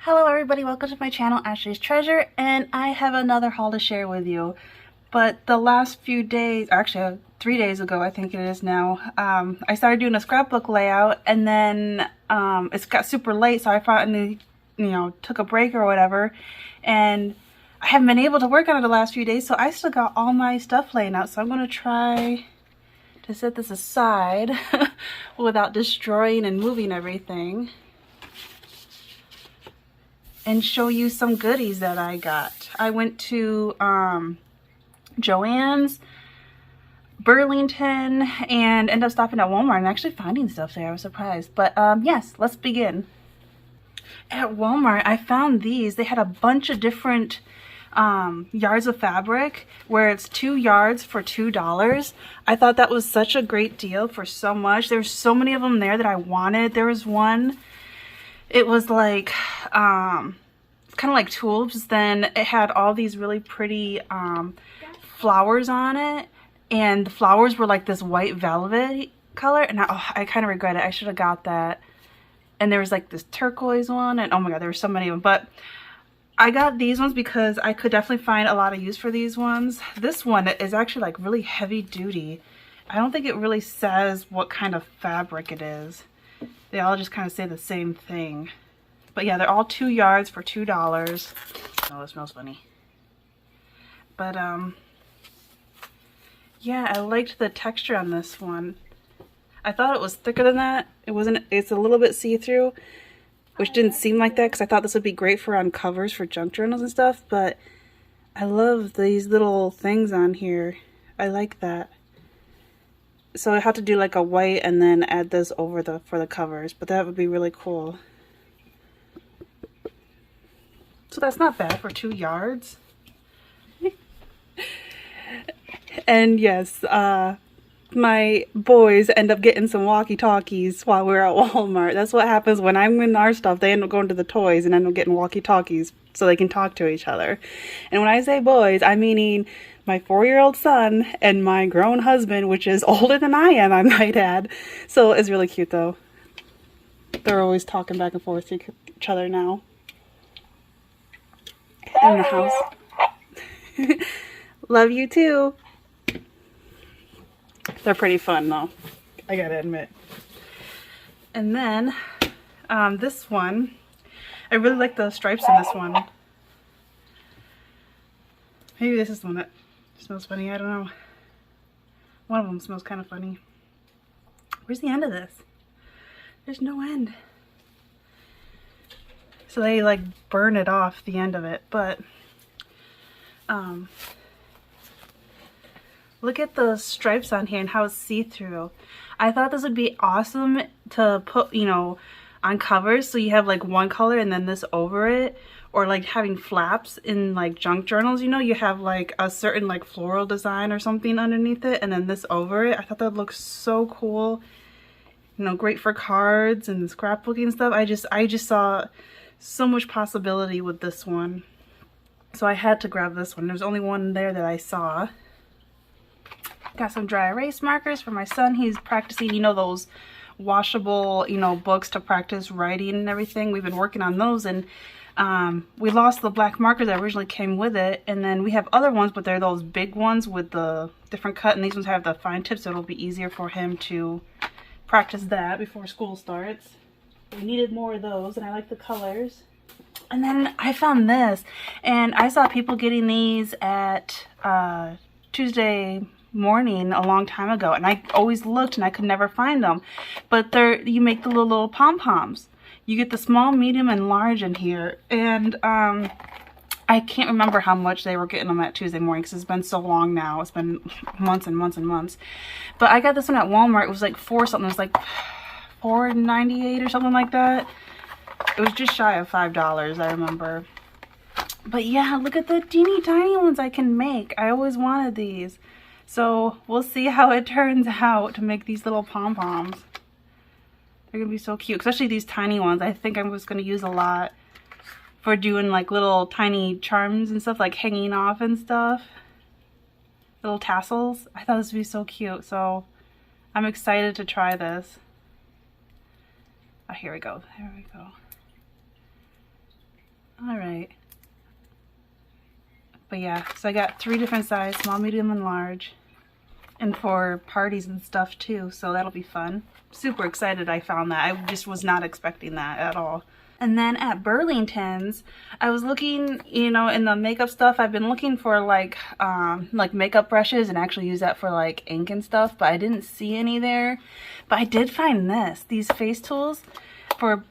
Hello everybody, welcome to my channel, Ashley's Treasure, and I have another haul to share with you. But the last few days, actually 3 days ago I think it is now, I started doing a scrapbook layout, and then it's got super late, so I finally, took a break or whatever, and I haven't been able to work on it the last few days, so I still got all my stuff laying out, so I'm going to try to set this aside without destroying and moving everything, and show you some goodies that I got. I went to JoAnn's, Burlington, and ended up stopping at Walmart and actually finding stuff there. I was surprised. But yes, let's begin. At Walmart, I found these. They had a bunch of different yards of fabric where it's 2 yards for $2. I thought that was such a great deal for so much. There's so many of them there that I wanted. There was one, it was like kind of like tulips, then it had all these really pretty flowers on it, and the flowers were like this white velvet color, and I kind of regret it. I should have got that. And there was like this turquoise one, and oh my god, there were so many of them. But I got these ones because I could definitely find a lot of use for these ones. This one is actually like really heavy duty. I don't think it really says what kind of fabric it is. They all just kind of say the same thing. But yeah, they're all 2 yards for $2. Oh, it smells funny. But yeah, I liked the texture on this one. I thought it was thicker than that. It wasn't. It's a little bit see-through, which didn't seem like that because I thought this would be great for on covers for junk journals and stuff. But I love these little things on here. I like that. So I had to do like a white and then add this over for the covers, but that would be really cool. So that's not bad for 2 yards. And yes, my boys end up getting some walkie-talkies while we're at Walmart. That's what happens when I'm in our stuff. They end up going to the toys and end up getting walkie-talkies so they can talk to each other. And when I say boys, I'm meaning my 4-year-old son and my grown husband, which is older than I am, I might add. So it's really cute though. They're always talking back and forth to each other now. In the house. Love you too. They're pretty fun though, I gotta admit. And then this one, I really like the stripes in this one. Maybe this is the one that smells funny, I don't know. One of them smells kind of funny. Where's the end of this? There's no end. So they like burn it off the end of it, but look at the stripes on here and how it's see-through. I thought this would be awesome to put, on covers, so you have like one color and then this over it, or like having flaps in like junk journals, you have like a certain like floral design or something underneath it and then this over it. I thought that looked so cool. Great for cards and scrapbooking stuff. I just saw so much possibility with this one, so I had to grab this one. There's only one there that I saw. Got some dry erase markers for my son. He's practicing, those washable, books to practice writing and everything. We've been working on those, and we lost the black marker that originally came with it, and then we have other ones, but they're those big ones with the different cut, and these ones have the fine tips, so it'll be easier for him to practice that before school starts. We needed more of those, and I like the colors. And then I found this, and I saw people getting these at Tuesday morning a long time ago, and I always looked and I could never find them. But you make the little pom-poms. You get the small, medium, and large in here, and I can't remember how much they were getting them at Tuesday morning because it's been so long now. It's been months and months and months. But I got this one at Walmart. It was like $4 something. It was like $4.98 or something like that. It was just shy of $5, I remember. But yeah, look at the teeny tiny ones I can make. I always wanted these. So we'll see how it turns out to make these little pom-poms. They're gonna be so cute, especially these tiny ones. I think I'm just gonna use a lot for doing like little tiny charms and stuff, like hanging off and stuff. Little tassels. I thought this would be so cute, so I'm excited to try this. Oh, here we go. There we go. All right. But yeah, so I got 3 different sizes, small, medium, and large. And for parties and stuff too, so that'll be fun. Super excited I found that. I just was not expecting that at all. And then at Burlington's, I was looking, you know, in the makeup stuff, I've been looking for like makeup brushes and actually use that for like ink and stuff, but I didn't see any there. But I did find these face tools for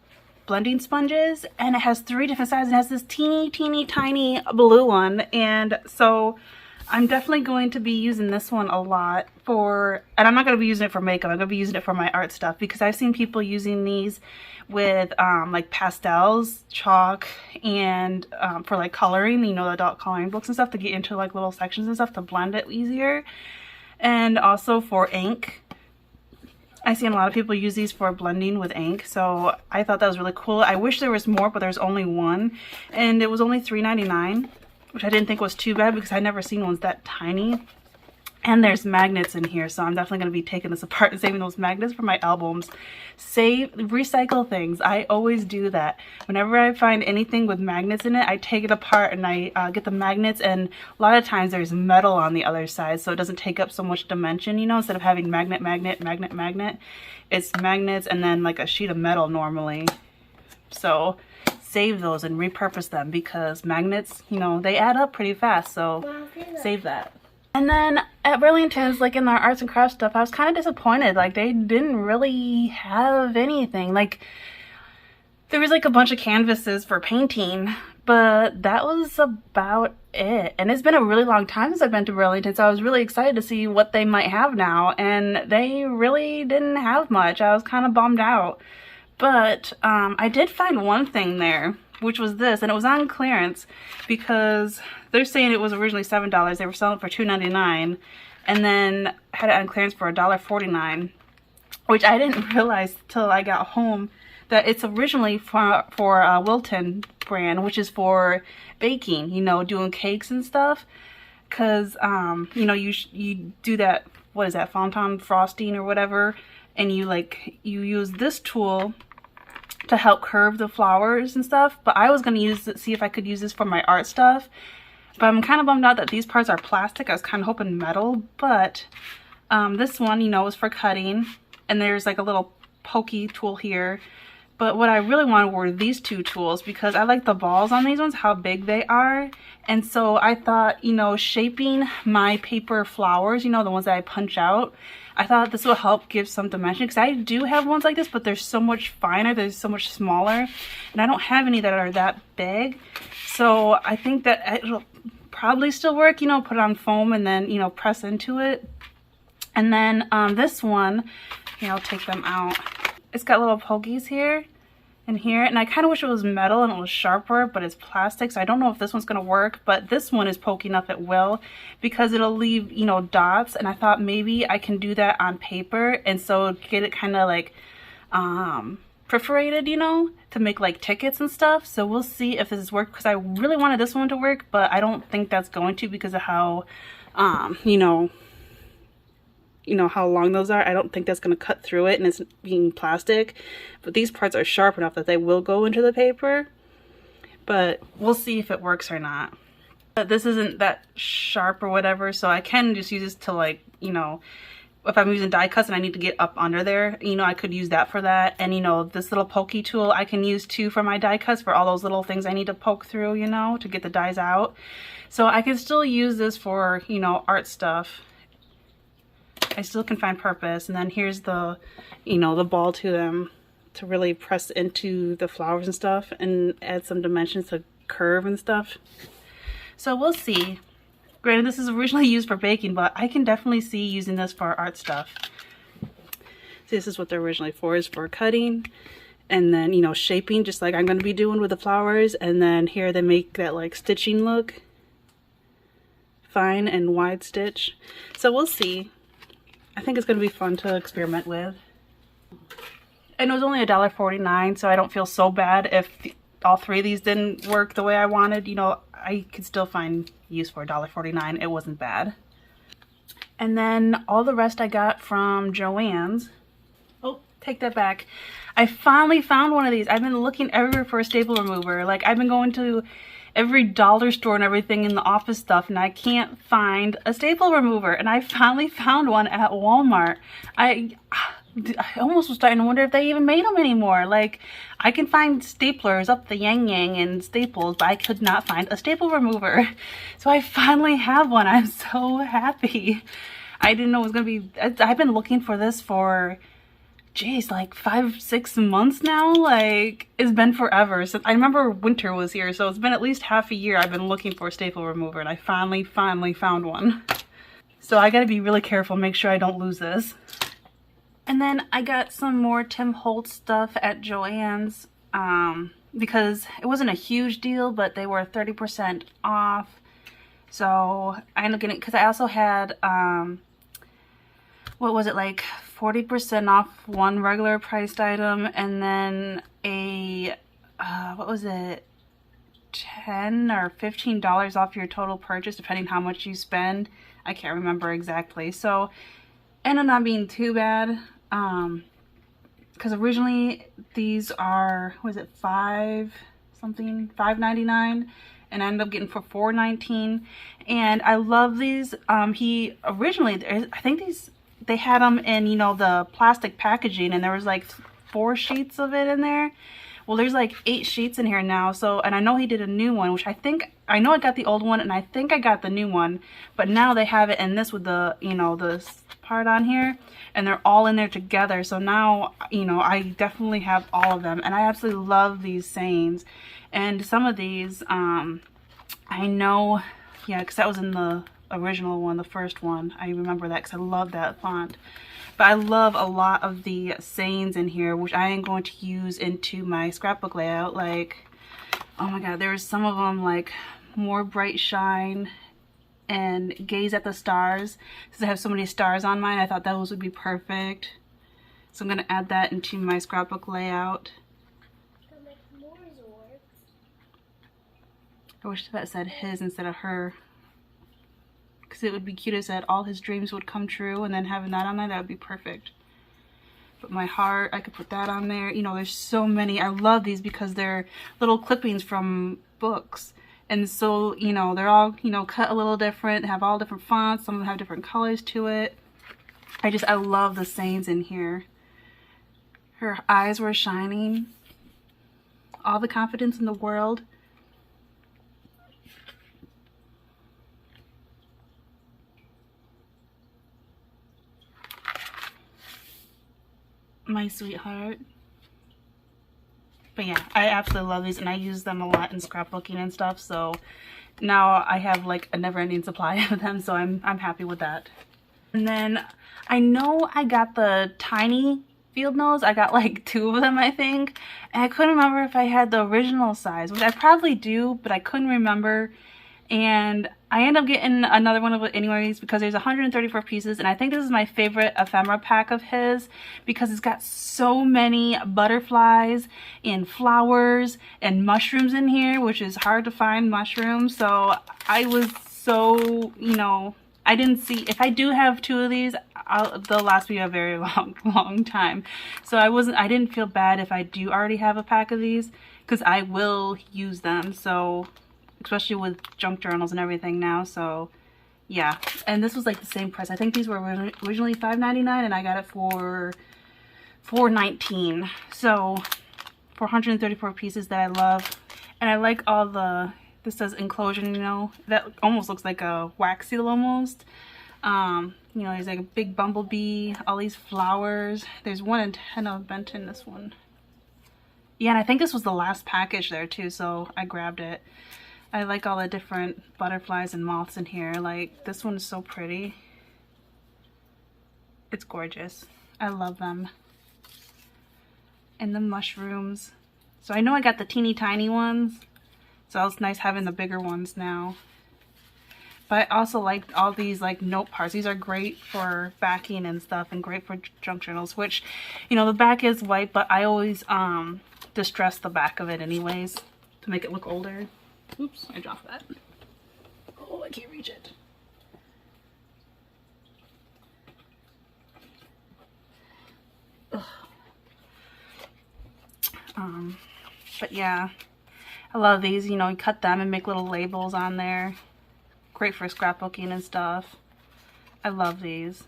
blending sponges, and it has 3 different sizes. It has this teeny tiny blue one, and so I'm definitely going to be using this one a lot for, and I'm not going to be using it for makeup, I'm going to be using it for my art stuff, because I've seen people using these with like pastels, chalk, and for like coloring, you know, the adult coloring books and stuff, to get into like little sections and stuff to blend it easier. And also for ink. I've seen a lot of people use these for blending with ink, so I thought that was really cool. I wish there was more, but there's only one, and it was only $3.99, which I didn't think was too bad because I'd never seen ones that tiny. And there's magnets in here, so I'm definitely going to be taking this apart and saving those magnets for my albums. Recycle things. I always do that. Whenever I find anything with magnets in it, I take it apart and I get the magnets, and a lot of times there's metal on the other side, so it doesn't take up so much dimension, you know, instead of having magnet, it's magnets and then like a sheet of metal normally. So save those and repurpose them, because magnets, you know, they add up pretty fast, so save that. And then at Burlington's, like in their arts and crafts stuff, I was kind of disappointed. Like they didn't really have anything. Like there was like a bunch of canvases for painting, but that was about it. And it's been a really long time since I've been to Burlington, so I was really excited to see what they might have now. And they really didn't have much. I was kind of bummed out. But I did find one thing there, which was this, and it was on clearance because they're saying it was originally $7. They were selling it for $2.99, and then had it on clearance for $1.49, which I didn't realize till I got home that it's originally for Wilton brand, which is for baking, you know, doing cakes and stuff. Cause you know, you do that, what is that, fondant frosting or whatever, and you use this tool to help curve the flowers and stuff. But I was going to use it, see if I could use this for my art stuff, but I'm kind of bummed out that these parts are plastic. I was kind of hoping metal, but this one, you know, is for cutting, and there's like a little pokey tool here. But what I really wanted were these 2 tools, because I like the balls on these ones, how big they are. And so I thought, you know, shaping my paper flowers, you know, the ones that I punch out, I thought this will help give some dimension, because I do have ones like this, but they're so much finer, they're so much smaller, and I don't have any that are that big. So I think that it'll probably still work, you know, put it on foam and then, you know, press into it. And then this one, you know, I'll take them out. It's got little pokies here and here, and I kind of wish it was metal and it was sharper, but it's plastic, so I don't know if this one's gonna work. But this one is poking up at will, because it'll leave, you know, dots, and I thought maybe I can do that on paper, and so get it kind of like perforated, you know, to make like tickets and stuff. So we'll see if this works, because I really wanted this one to work, but I don't think that's going to, because of how you know how long those are. I don't think that's going to cut through it, and it's being plastic, but these parts are sharp enough that they will go into the paper. But we'll see if it works or not. But this isn't that sharp or whatever, so I can just use this to, like, you know, if I'm using die cuts and I need to get up under there, you know, I could use that for that. And, you know, this little pokey tool I can use too for my die cuts, for all those little things I need to poke through, you know, to get the dies out. So I can still use this for, you know, art stuff. I still can find purpose. And then here's the, you know, the ball to them to really press into the flowers and stuff and add some dimensions to curve and stuff. So we'll see. Granted, this is originally used for baking, but I can definitely see using this for art stuff. See, this is what they're originally for, is for cutting and then, you know, shaping, just like I'm going to be doing with the flowers. And then here they make that like stitching look, fine and wide stitch. So we'll see. I think it's going to be fun to experiment with. And it was only $1.49, so I don't feel so bad if all 3 of these didn't work the way I wanted. You know, I could still find use for $1.49. It wasn't bad. And then all the rest I got from JoAnn's. Oh, take that back. I finally found one of these. I've been looking everywhere for a staple remover. Like, I've been going to every dollar store and everything in the office stuff, and I can't find a staple remover. And I finally found one at Walmart. I almost was starting to wonder if they even made them anymore. Like, I can find staplers up the yang yang and Staples, but I could not find a staple remover. So I finally have one. I'm so happy. I didn't know it was gonna be, I've been looking for this for, geez, like 5-6 months now. Like, it's been forever. So I remember winter was here, so it's been at least half a year I've been looking for a staple remover, and I finally found one. So I gotta be really careful, make sure I don't lose this. And then I got some more Tim Holtz stuff at JoAnn's because it wasn't a huge deal, but they were 30% off. So I ended up getting, because I also had, what was it, like 40% off one regular priced item, and then a, what was it, $10 or $15 off your total purchase, depending how much you spend. I can't remember exactly. So ended up not being too bad. Because originally these are, was it $5.99, and I ended up getting for $4.19, and I love these. He originally, I think they had them in, you know, the plastic packaging, and there was like 4 sheets of it in there. Well, there's like 8 sheets in here now. So, and I know he did a new one, which I know I got the old one, and I think I got the new one, but now they have it in this with the, you know, this part on here, and they're all in there together. So now, you know, I definitely have all of them, and I absolutely love these sayings. And some of these, I know, yeah, because that was in the original one, the first one. I remember that because I love that font. But I love a lot of the sayings in here, which I am going to use into my scrapbook layout. Like, oh my god, there's some of them like more bright shine and gaze at the stars. Since I have so many stars on mine, I thought those would be perfect. So I'm going to add that into my scrapbook layout. I wish that said his instead of her, because it would be cute if it said all his dreams would come true, and then having that on there, that would be perfect. But my heart, I could put that on there. You know, there's so many. I love these because they're little clippings from books. And so, you know, they're all, you know, cut a little different, have all different fonts. Some of them have different colors to it. I love the sayings in here. Her eyes were shining. All the confidence in the world. My sweetheart. But yeah, I absolutely love these, and I use them a lot in scrapbooking and stuff, so now I have like a never-ending supply of them, so I'm happy with that. And then I know I got the tiny field nose. I got like 2 of them, I think, and I couldn't remember if I had the original size, which I probably do, but I couldn't remember. And I ended up getting another one of it anyways because there's 134 pieces, and I think this is my favorite ephemera pack of his because it's got so many butterflies and flowers and mushrooms in here, which is hard to find mushrooms. So I was so, you know, I didn't see, if I do have 2 of these, they'll last me a very long time. So I didn't feel bad if I do already have a pack of these because I will use them. So especially with junk journals and everything now. So yeah, and this was like the same price. I think these were originally $5.99, and I got it for $4.19. So 434 pieces that I love. And I like all the, this says enclosure, you know, that almost looks like a wax seal almost. You know, there's like a big bumblebee, all these flowers. There's one antenna bent in this one. Yeah, and I think this was the last package there too, so I grabbed it. I like all the different butterflies and moths in here. Like, this one is so pretty. It's gorgeous. I love them. And the mushrooms. So I know I got the teeny tiny ones, so it's nice having the bigger ones now. But I also like all these like note parts. These are great for backing and stuff, and great for junk journals, which, you know, the back is white, but I always distress the back of it anyways to make it look older. Oops, I dropped that. Oh, I can't reach it. Ugh. But yeah, I love these. You know, you cut them and make little labels on there. Great for scrapbooking and stuff. I love these.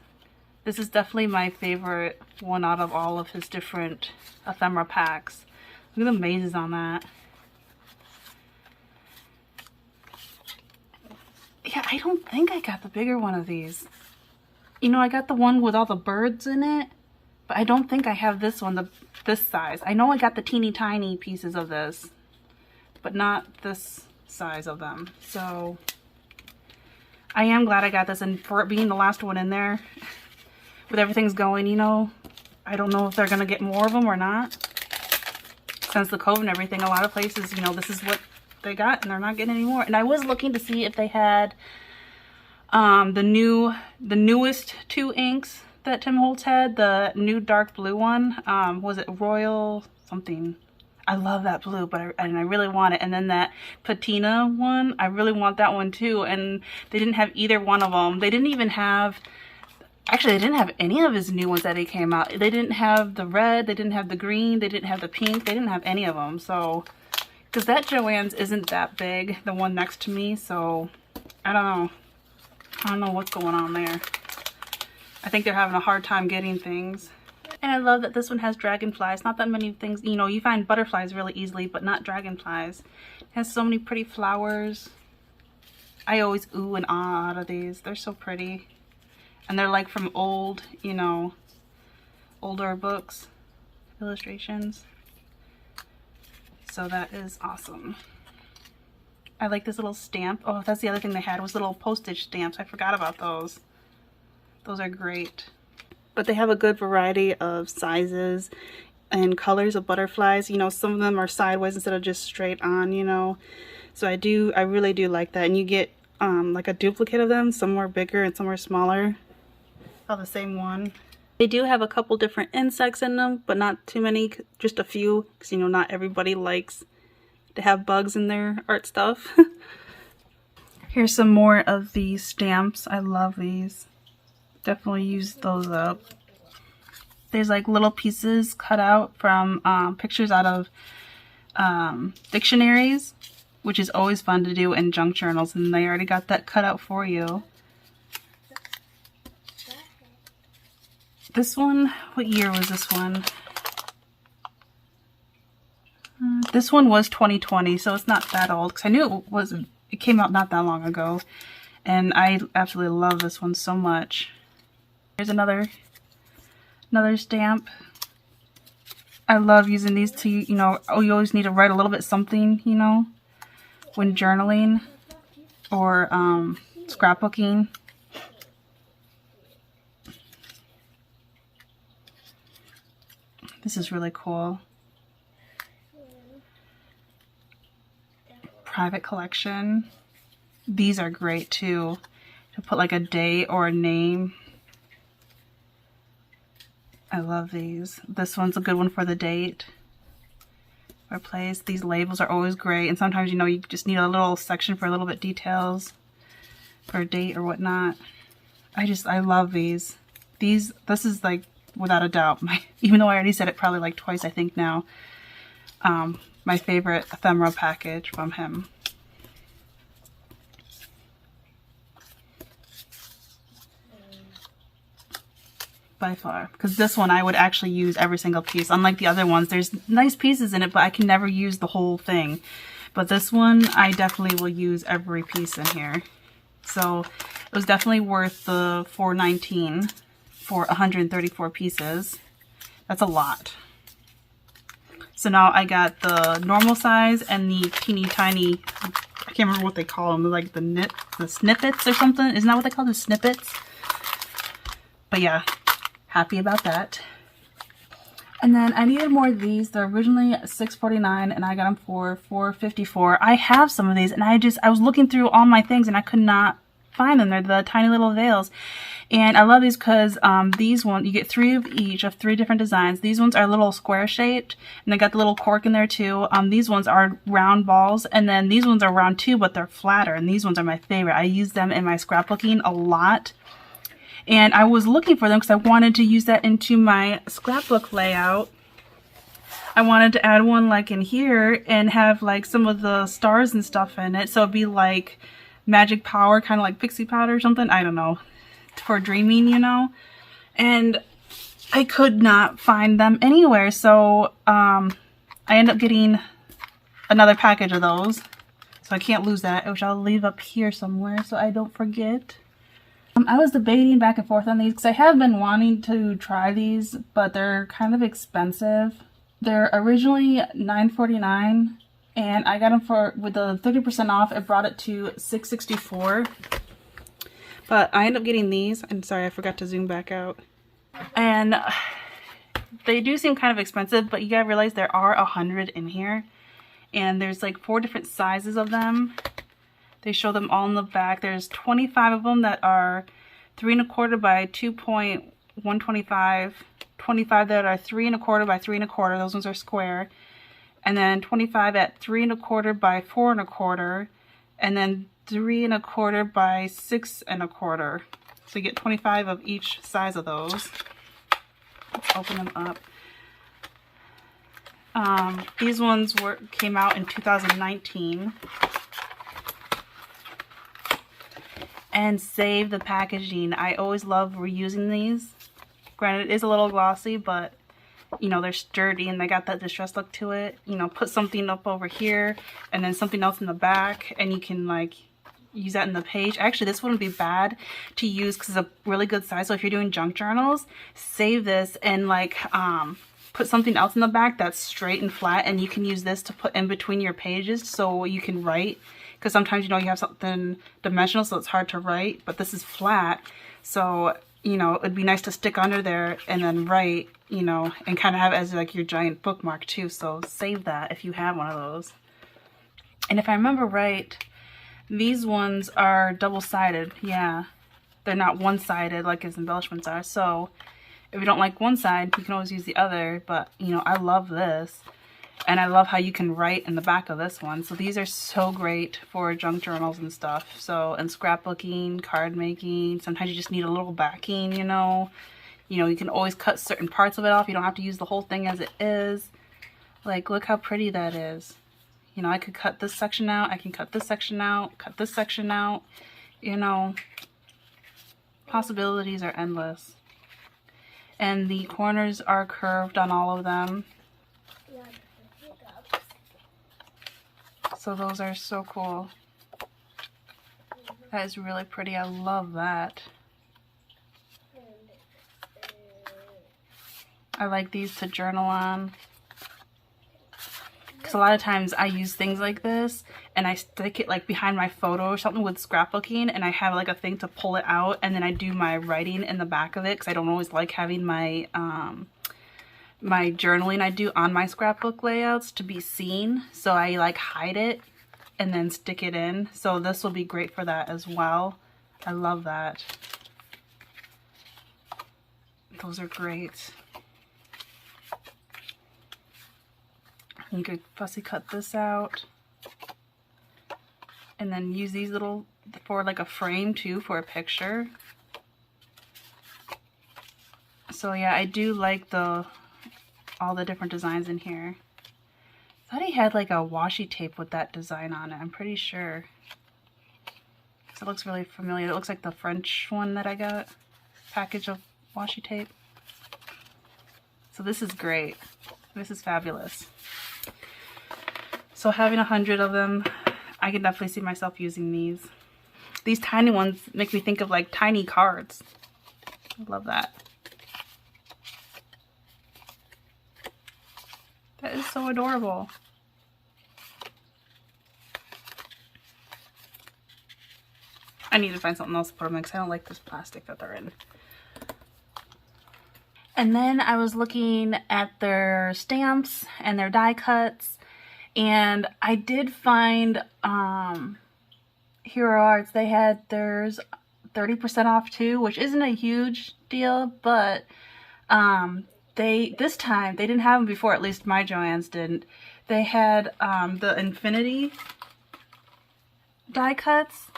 This is definitely my favorite one out of all of his different ephemera packs. Look at the mazes on that. Yeah, I don't think I got the bigger one of these. You know, I got the one with all the birds in it, but I don't think I have this one, this size. I know I got the teeny tiny pieces of this, but not this size of them. So I am glad I got this, and for it being the last one in there, with everything's going, you know, I don't know if they're going to get more of them or not. Since the COVID and everything, a lot of places, you know, this is what they got and they're not getting any more. And I was looking to see if they had the newest 2 inks that Tim Holtz had, the new dark blue one. Was it Royal something? I love that blue, but I really want it. And then that patina one, I really want that one too. And they didn't have either one of them. They didn't even have, actually they didn't have any of his new ones that he came out. They didn't have the red, they didn't have the green, they didn't have the pink, they didn't have any of them. So, because that JoAnn's isn't that big, the one next to me, so I don't know. I don't know what's going on there. I think they're having a hard time getting things. And I love that this one has dragonflies. Not that many things, you know, you find butterflies really easily, but not dragonflies. It has so many pretty flowers. I always ooh and ah out of these. They're so pretty. And they're like from old, you know, older books, illustrations. So that is awesome. I like this little stamp. Oh, that's the other thing they had was little postage stamps. I forgot about those. Those are great. But they have a good variety of sizes and colors of butterflies. You know, some of them are sideways instead of just straight on, you know. So I really do like that. And you get like a duplicate of them. Some are bigger and some are smaller. Oh, the same one. They do have a couple different insects in them, but not too many, just a few, because you know not everybody likes to have bugs in their art stuff. Here's some more of these stamps. I love these. Definitely use those up. There's like little pieces cut out from pictures out of dictionaries, which is always fun to do in junk journals, and they already got that cut out for you. This one, what year was this one? This one was 2020, so it's not that old, because I knew it came out not that long ago. And I absolutely love this one so much. Here's another stamp. I love using these to, you know, you always need to write a little bit something, you know, when journaling or scrapbooking. This is really cool. Private collection. These are great too, to put like a date or a name. I love these. This one's a good one for the date or place. These labels are always great, and sometimes, you know, you just need a little section for a little bit details for a date or whatnot. I love these. This is like, without a doubt, even though I already said it probably like twice, I think now, my favorite ephemera package from him. By far, because this one I would actually use every single piece. Unlike the other ones, there's nice pieces in it, but I can never use the whole thing. But this one, I definitely will use every piece in here. So it was definitely worth the $4.19 for 134 pieces. That's a lot. So now I got the normal size and the teeny tiny, I can't remember what they call them, like the snippets or something. Isn't that what they call the snippets? But yeah, happy about that. And then I needed more of these. They're originally $6.49 and I got them for $4.54. I have some of these, and I was looking through all my things and I could not find them. They're the tiny little veils. And I love these because these ones, you get 3 of each of 3 different designs. These ones are little square shaped, and they got the little cork in there too. These ones are round balls, and then these ones are round too, but they're flatter, and these ones are my favorite. I use them in my scrapbooking a lot. And I was looking for them because I wanted to use that into my scrapbook layout. I wanted to add one like in here and have like some of the stars and stuff in it. So it'd be like magic power, kind of like pixie powder or something. I don't know. For dreaming, you know. And I could not find them anywhere. So I ended up getting another package of those. So I can't lose that, which I'll leave up here somewhere so I don't forget. I was debating back and forth on these because I have been wanting to try these, but they're kind of expensive. They're originally $9.49, and I got them for, with the 30% off, it brought it to $6.64. But I ended up getting these. I'm sorry, I forgot to zoom back out. And they do seem kind of expensive, but you gotta realize there are 100 in here. And there's like 4 different sizes of them. They show them all in the back. There's 25 of them that are 3 1/4 by 2.125. 25 that are 3 1/4 by 3 1/4. Those ones are square. And then 25 at 3 1/4 by 4 1/4. And then 3 1/4 by 6 1/4. So you get 25 of each size of those. Let's open them up. These ones came out in 2019. And save the packaging. I always love reusing these. Granted, it is a little glossy, but you know, they're sturdy and they got that distressed look to it. You know, put something up over here and then something else in the back, and you can like use that in the page. Actually, this wouldn't be bad to use because it's a really good size. So if you're doing junk journals, save this and like put something else in the back that's straight and flat, and you can use this to put in between your pages so you can write. Because sometimes, you know, you have something dimensional, so it's hard to write, but this is flat. So, you know, it'd be nice to stick under there and then write, you know, and kind of have it as like your giant bookmark too. So save that if you have one of those. And if I remember right, these ones are double-sided. Yeah, they're not one-sided like as embellishments are. So if you don't like one side, you can always use the other. But, you know, I love this. And I love how you can write in the back of this one. So these are so great for junk journals and stuff. So, and scrapbooking, card making. Sometimes you just need a little backing, you know. You know, you can always cut certain parts of it off. You don't have to use the whole thing as it is. Like, look how pretty that is. You know, I could cut this section out. I can cut this section out. Cut this section out. You know, possibilities are endless. And the corners are curved on all of them. So those are so cool. That is really pretty. I love that. I like these to journal on. Because a lot of times I use things like this and I stick it like behind my photo or something with scrapbooking, and I have like a thing to pull it out, and then I do my writing in the back of it because I don't always like having my my journaling I do on my scrapbook layouts to be seen. So I like hide it and then stick it in. So this will be great for that as well. I love that. Those are great. You could fussy cut this out and then use these little for like a frame too for a picture. So yeah, I do like all the different designs in here. I thought he had like a washi tape with that design on it. I'm pretty sure. So it looks really familiar. It looks like the French one that I got. Package of washi tape. So this is great. This is fabulous. So having 100 of them, I can definitely see myself using these. These tiny ones make me think of like tiny cards. I love that. That is so adorable. I need to find something else to put them in because I don't like this plastic that they're in. And then I was looking at their stamps and their die cuts, and I did find Hero Arts. They had theirs 30% off too, which isn't a huge deal, but this time they didn't have them before, at least my JoAnn's didn't. They had the infinity die cuts.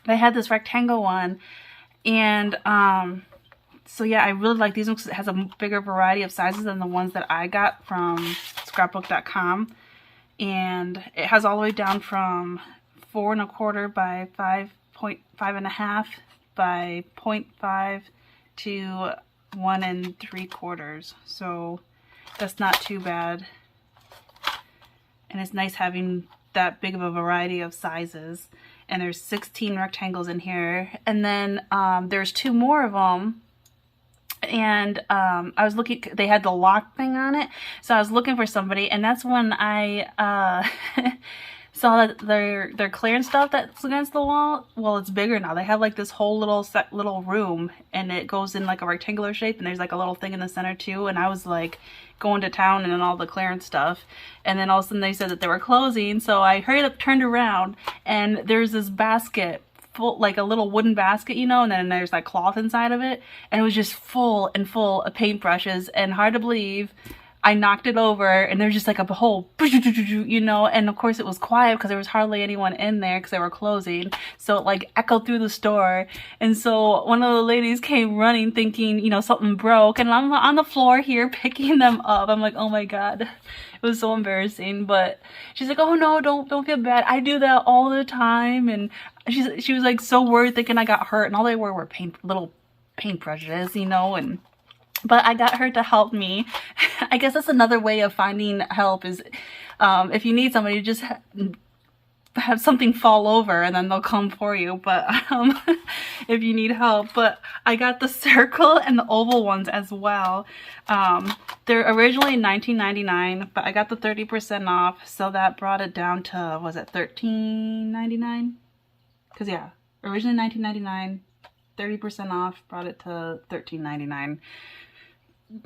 They had this rectangle one, and So yeah, I really like these ones because it has a bigger variety of sizes than the ones that I got from scrapbook.com. And it has all the way down from 4 1/4 by 5.5 by 0.5 to 1 3/4. So that's not too bad. And it's nice having that big of a variety of sizes. And there's 16 rectangles in here. And then there's 2 more of them. And I was looking, they had the lock thing on it, so I was looking for somebody, and that's when I saw that their clearance stuff that's against the wall, well, it's bigger now. They have like this whole little room, and it goes in like a rectangular shape, and there's like a little thing in the center too. And I was like going to town and all the clearance stuff, and then all of a sudden they said that they were closing, so I hurried up, turned around, and there's this basket full, like a little wooden basket, you know, and then there's like cloth inside of it, and it was just full and full of paintbrushes. And hard to believe, I knocked it over, and there's just like a whole, you know, and of course it was quiet because there was hardly anyone in there because they were closing, so it like echoed through the store. And so one of the ladies came running thinking, you know, something broke, and I'm on the floor here picking them up. I'm like, oh my god, it was so embarrassing. But she's like, oh no, don't feel bad, I do that all the time. And she was like so worried, thinking I got hurt, and all they were little paintbrushes, you know. But I got her to help me. I guess that's another way of finding help, is if you need somebody, just have something fall over and then they'll come for you. But if you need help. But I got the circle and the oval ones as well. They're originally $19.99, but I got the 30% off, so that brought it down to, was it $13.99? Because yeah, originally $19.99, 30% off brought it to $13.99,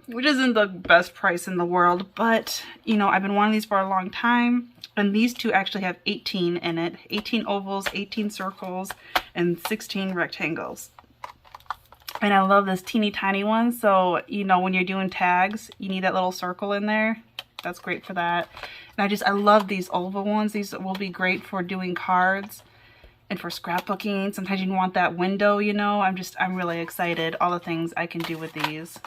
which isn't the best price in the world. But you know, I've been wanting these for a long time, and these two actually have 18 in it. 18 ovals, 18 circles, and 16 rectangles. And I love this teeny tiny one, so you know, when you're doing tags, you need that little circle in there. That's great for that. And I love these oval ones. These will be great for doing cards and for scrapbooking. Sometimes you want that window, you know. I'm really excited, all the things I can do with these.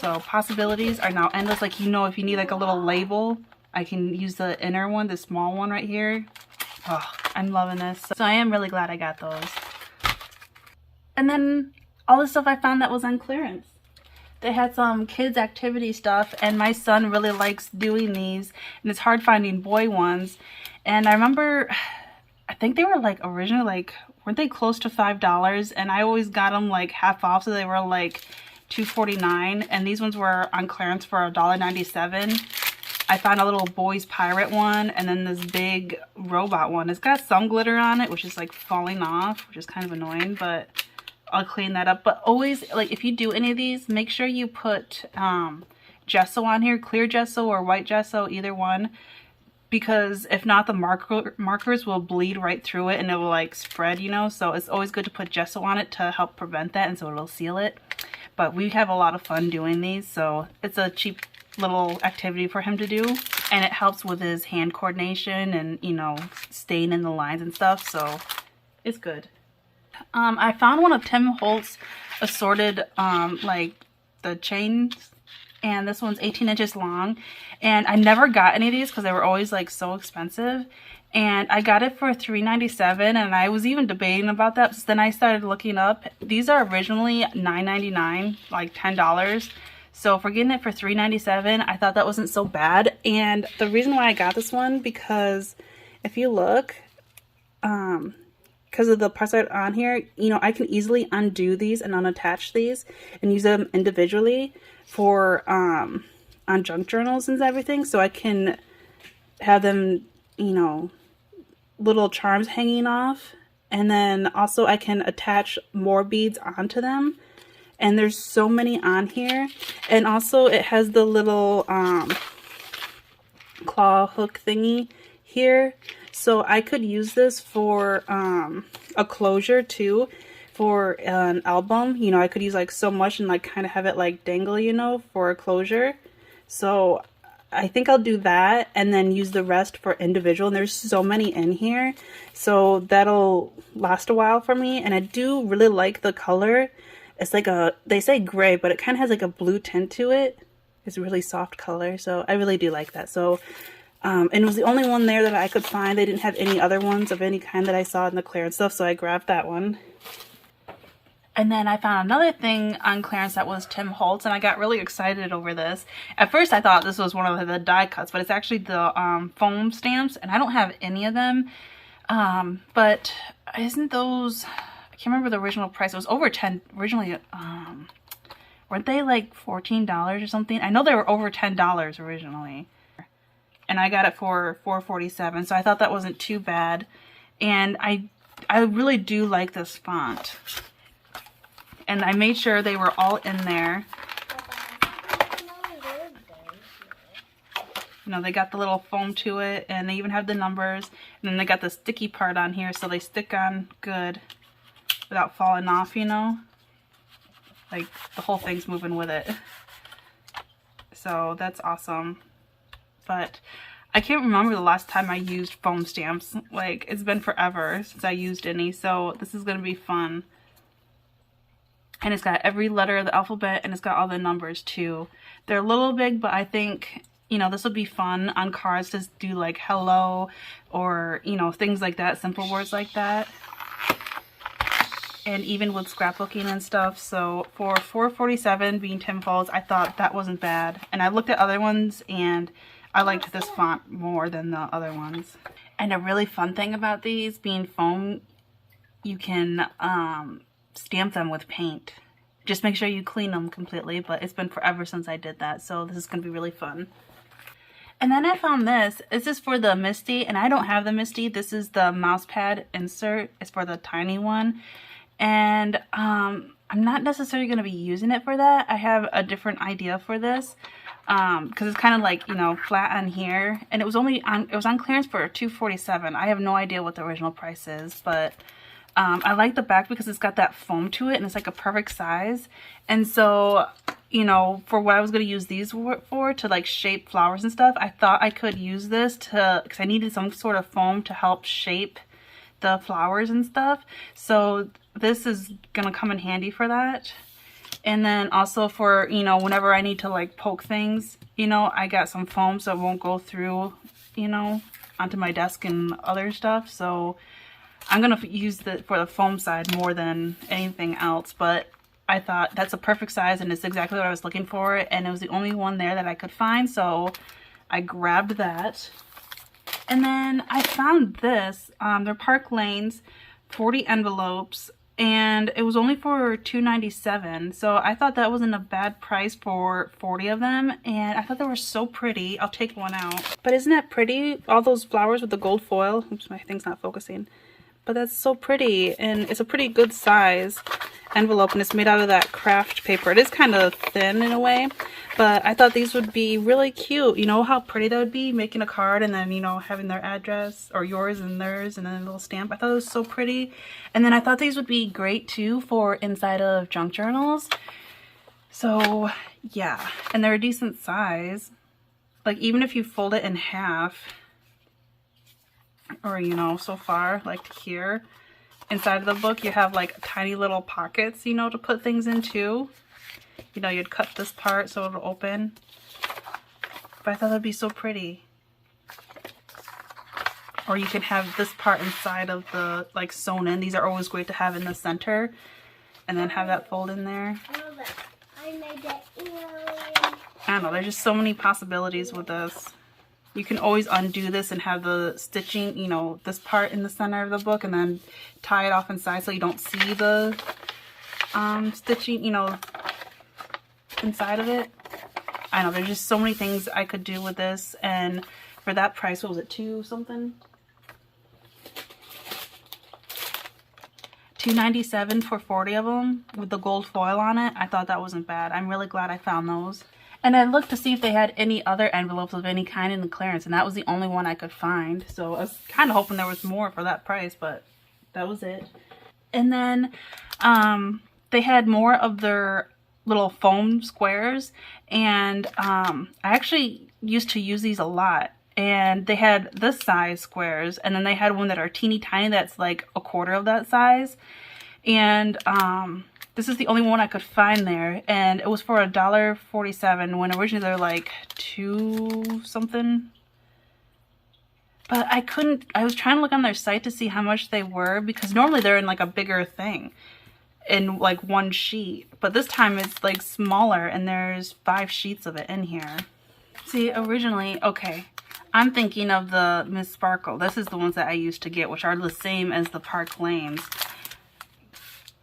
So possibilities are now endless. Like, you know, if you need like a little label, I can use the inner one, the small one right here. Oh, I'm loving this. So I am really glad I got those. And then all the stuff I found that was on clearance. They had some kids activity stuff, and my son really likes doing these, and it's hard finding boy ones. And I remember, I think they were like originally like, weren't they close to $5? And I always got them like half off, so they were like $2.49, and these ones were on clearance for $1.97. I found a little boys pirate one, and then this big robot one. It's got some glitter on it, which is like falling off, which is kind of annoying, but I'll clean that up. But always, like, if you do any of these, make sure you put gesso on here, clear gesso or white gesso, either one. Because if not, the markers will bleed right through it and it will like spread, you know. So it's always good to put gesso on it to help prevent that, and so it'll seal it. But we have a lot of fun doing these, so it's a cheap little activity for him to do, and it helps with his hand coordination and, you know, staying in the lines and stuff. So it's good. I found one of Tim Holtz assorted like the chains, and this one's 18 inches long, and I never got any of these because they were always like so expensive, and I got it for $3.97, and I was even debating about that. So then I started looking up. These are originally $9.99, like $10. So for getting it for $3.97, I thought that wasn't so bad. And the reason why I got this one, because if you look, because of the parts that are on here, you know, I can easily undo these and unattach these and use them individually for on junk journals and everything. So I can have them, you know, little charms hanging off, and then also I can attach more beads onto them. And there's so many on here, and also it has the little claw hook thingy here, so I could use this for a closure too, for an album. You know, I could use like so much and like kind of have it like dangle, you know, for a closure. So I think I'll do that and then use the rest for individual. And there's so many in here, so that'll last a while for me. And I do really like the color, It's like a, they say gray, but it kind of has like a blue tint to it. It's a really soft color, so I really do like that. So, and it was the only one there that I could find. They didn't have any other ones of any kind that I saw in the clearance stuff, so I grabbed that one. And then I found another thing on clearance that was Tim Holtz, and I got really excited over this. At first I thought this was one of the die cuts, but it's actually the foam stamps, and I don't have any of them. But isn't those, I can't remember the original price. It was over 10 originally. Weren't they like $14 or something? I know they were over $10 originally. And I got it for $4.47, so I thought that wasn't too bad. And I really do like this font. And I made sure they were all in there. You know, they got the little foam to it, and they even have the numbers. And then they got the sticky part on here, so they stick on good without falling off, you know? Like, the whole thing's moving with it. So, that's awesome. But I can't remember the last time I used foam stamps. Like, it's been forever since I used any, so this is going to be fun. And it's got every letter of the alphabet, and it's got all the numbers too. They're a little big, but I think, you know, this would be fun on cards to do like hello or, you know, things like that, simple words like that. And even with scrapbooking and stuff. So for $4.47 being Tim Holtz, I thought that wasn't bad. And I looked at other ones, and I liked this font more than the other ones. And a really fun thing about these being foam, you can stamp them with paint. Just make sure you clean them completely, but it's been forever since I did that, so this is going to be really fun. And then I found this. This is for the Misty, and I don't have the Misty. This is the mouse pad insert. It's for the tiny one. And I'm not necessarily going to be using it for that. I have a different idea for this. Because it's kind of like, you know, flat on here. And it was on clearance for $2.47. I have no idea what the original price is, but I like the back because it's got that foam to it, and it's like a perfect size. And so, you know, for what I was going to use these for, to like shape flowers and stuff, I thought I could use this to, because I needed some sort of foam to help shape the flowers and stuff. So this is going to come in handy for that. And then also for, you know, whenever I need to like poke things, you know, I got some foam so it won't go through, you know, onto my desk and other stuff. So I'm going to use it for the foam side more than anything else, but I thought that's a perfect size, and it's exactly what I was looking for, and it was the only one there that I could find, so I grabbed that. And then I found this. They're Park Lanes, 40 envelopes, and it was only for $2.97, so I thought that wasn't a bad price for 40 of them, and I thought they were so pretty. I'll take one out. But isn't that pretty? All those flowers with the gold foil. Oops, my thing's not focusing. But that's so pretty, and it's a pretty good size envelope, and it's made out of that craft paper. It is kind of thin in a way, but I thought these would be really cute. You know how pretty that would be, making a card and then, you know, having their address, or yours and theirs, and then a little stamp. I thought it was so pretty. And then I thought these would be great too for inside of junk journals. So yeah, and they're a decent size. Like, even if you fold it in half, or, you know, so far, like here, inside of the book, you have like tiny little pockets, you know, to put things into. You know, you'd cut this part so it'll open. But I thought that'd be so pretty. Or you can have this part inside of the, like, sewn in. These are always great to have in the center. And then have that fold in there. I don't know, there's just so many possibilities with this. You can always undo this and have the stitching, you know, this part in the center of the book, and then tie it off inside so you don't see the stitching, you know, inside of it. I know, there's just so many things I could do with this, and for that price, what was it, $2 something? $2.97 for 40 of them with the gold foil on it. I thought that wasn't bad. I'm really glad I found those. And I looked to see if they had any other envelopes of any kind in the clearance, and that was the only one I could find. So I was kind of hoping there was more for that price, but that was it. And then they had more of their little foam squares, and I actually used to use these a lot. And they had this size squares, and then they had one that are teeny tiny that's like a quarter of that size. And This is the only one I could find there, and it was for $1.47 when originally they're like $2 something. But I couldn't, I was trying to look on their site to see how much they were, because normally they're in like a bigger thing in like one sheet, but this time it's like smaller and there's 5 sheets of it in here. See, originally, okay, I'm thinking of the Miss Sparkle. This is the ones that I used to get, which are the same as the Park Lanes,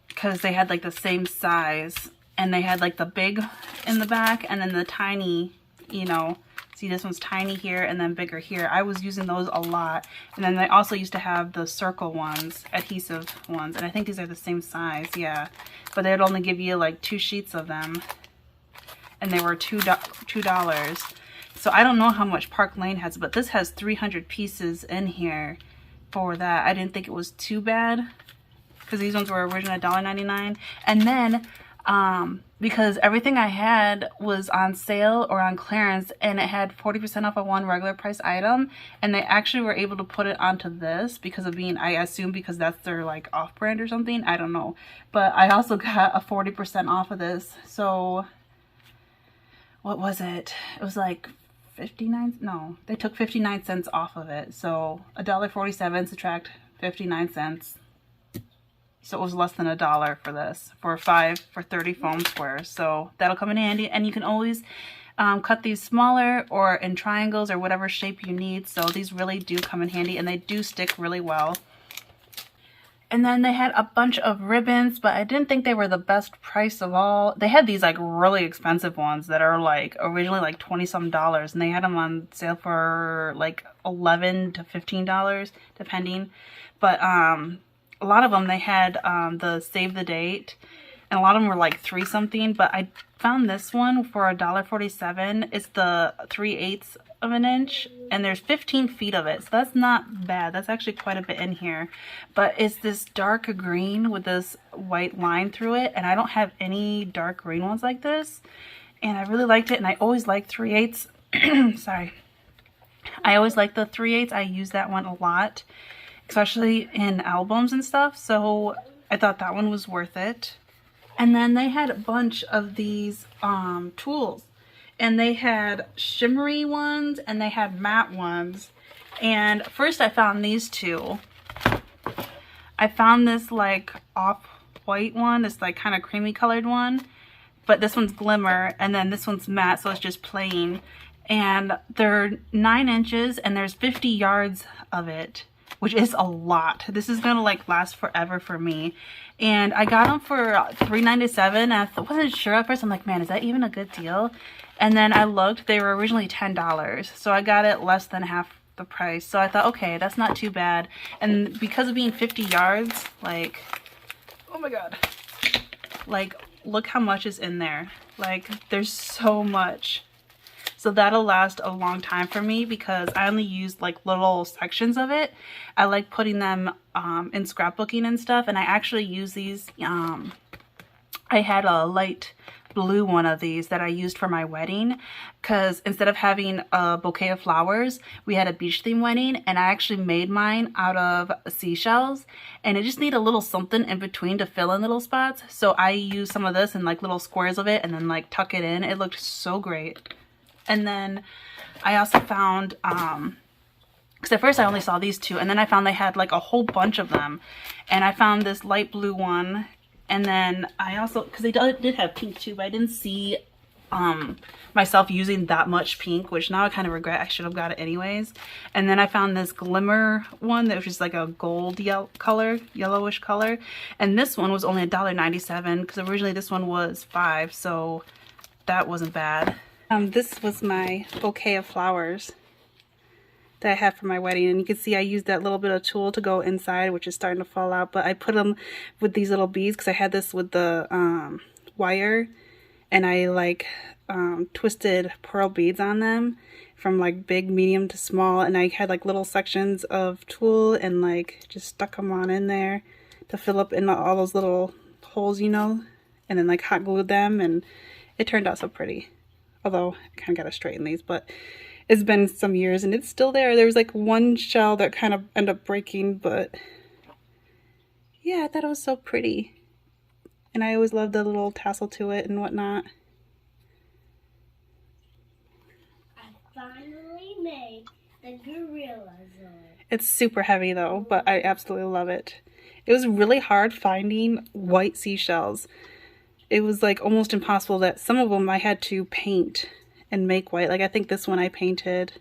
because they had like the same size, and they had like the big in the back and then the tiny, you know. See, this one's tiny here and then bigger here. I was using those a lot. And then they also used to have the circle ones, adhesive ones. And I think these are the same size, yeah. But they'd only give you like 2 sheets of them. And they were $2. So I don't know how much Park Lane has, but this has 300 pieces in here for that. I didn't think it was too bad, because these ones were originally $1.99. And then, because everything I had was on sale or on clearance, and it had 40% off of one regular price item, and they actually were able to put it onto this because of being, I assume because that's their like off-brand or something, I don't know. But I also got a 40% off of this. So what was it? It was like 59, no, they took 59 cents off of it. So $1.47 subtract 59 cents. So it was less than $1 for this, for 30 foam squares. So that'll come in handy. And you can always cut these smaller or in triangles or whatever shape you need. So these really do come in handy, and they do stick really well. And then they had a bunch of ribbons, but I didn't think they were the best price of all. They had these like really expensive ones that are like originally like 20-some dollars, and they had them on sale for like $11 to $15 depending. But a lot of them, they had the save the date, and a lot of them were like 3 something, but I found this one for $1.47. It's the 3/8 of an inch, and there's 15 feet of it, so that's not bad. That's actually quite a bit in here. But it's this dark green with this white line through it, and I don't have any dark green ones like this, and I really liked it. And I always like 3/8 sorry, I always like the 3/8. I use that one a lot, especially in albums and stuff, so I thought that one was worth it. And then they had a bunch of these tools, and they had shimmery ones and they had matte ones. And first I found these two. I found this like off-white one, this like kind of creamy colored one, but this one's glimmer, and then this one's matte, so it's just plain. And they're 9 inches, and there's 50 yards of it, which is a lot. This is gonna like last forever for me. And I got them for $3.97, and I wasn't sure at first. I'm like, man, is that even a good deal? And then I looked, they were originally $10, so I got it less than half the price. So I thought, okay, that's not too bad. And because of being 50 yards, like, oh my god, like, look how much is in there. Like, there's so much. So that'll last a long time for me, because I only use like little sections of it. I like putting them in scrapbooking and stuff, and I actually use these. I had a light blue one of these that I used for my wedding, because instead of having a bouquet of flowers, we had a beach theme wedding, and I actually made mine out of seashells, and it just needed a little something in between to fill in little spots. So I used some of this and like little squares of it, and then like tuck it in. It looked so great. And then I also found, because at first I only saw these two, and then I found they had like a whole bunch of them. And I found this light blue one, and then I also, because they did have pink too, but I didn't see myself using that much pink, which now I kind of regret. I should have got it anyways. And then I found this glimmer one that was just like a gold color, yellowish color. And this one was only $1.97, because originally this one was $5, so that wasn't bad. This was my bouquet of flowers that I had for my wedding, and you can see I used that little bit of tulle to go inside, which is starting to fall out, but I put them with these little beads because I had this with the wire, and I like twisted pearl beads on them from like big, medium to small, and I had like little sections of tulle and like just stuck them on in there to fill up in all those little holes, you know, and then like hot glued them, and it turned out so pretty. Although I kind of got to straighten these, but it's been some years and it's still there. There was like one shell that kind of ended up breaking, but yeah, I thought it was so pretty. And I always love the little tassel to it and whatnot. I finally made the gorillas on. It's super heavy though, but I absolutely love it. It was really hard finding white seashells. It was like almost impossible. That some of them I had to paint and make white. Like I think this one I painted.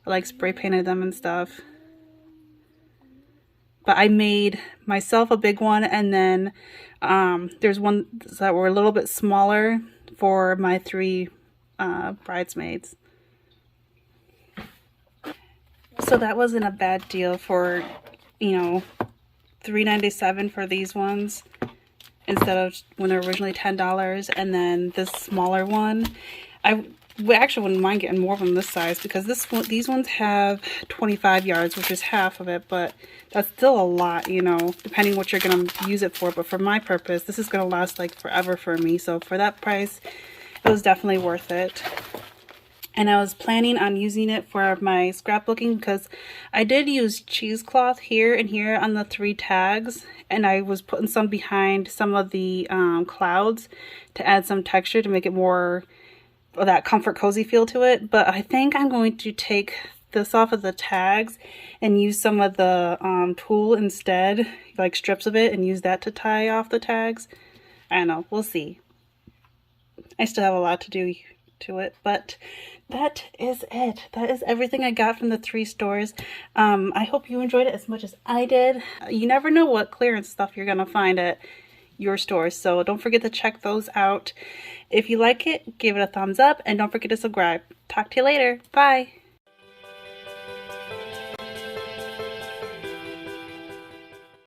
I like spray painted them and stuff. But I made myself a big one, and then there's ones that were a little bit smaller for my 3 bridesmaids. So that wasn't a bad deal for, you know, $3.97 for these ones instead of when they're originally $10. And then this smaller one, I actually wouldn't mind getting more of them this size, because these ones have 25 yards, which is half of it, but that's still a lot, you know, depending what you're going to use it for. But for my purpose, this is going to last like forever for me. So for that price, it was definitely worth it. And I was planning on using it for my scrapbooking, because I did use cheesecloth here and here on the 3 tags, and I was putting some behind some of the clouds to add some texture to make it more of that comfort cozy feel to it. But I think I'm going to take this off of the tags and use some of the tulle instead, like strips of it, and use that to tie off the tags. I don't know, we'll see. I still have a lot to do to it, but that is it. That is everything I got from the 3 stores. I hope you enjoyed it as much as I did. You never know what clearance stuff you're gonna find at your stores, so don't forget to check those out. If you like it, give it a thumbs up, and don't forget to subscribe. Talk to you later. Bye.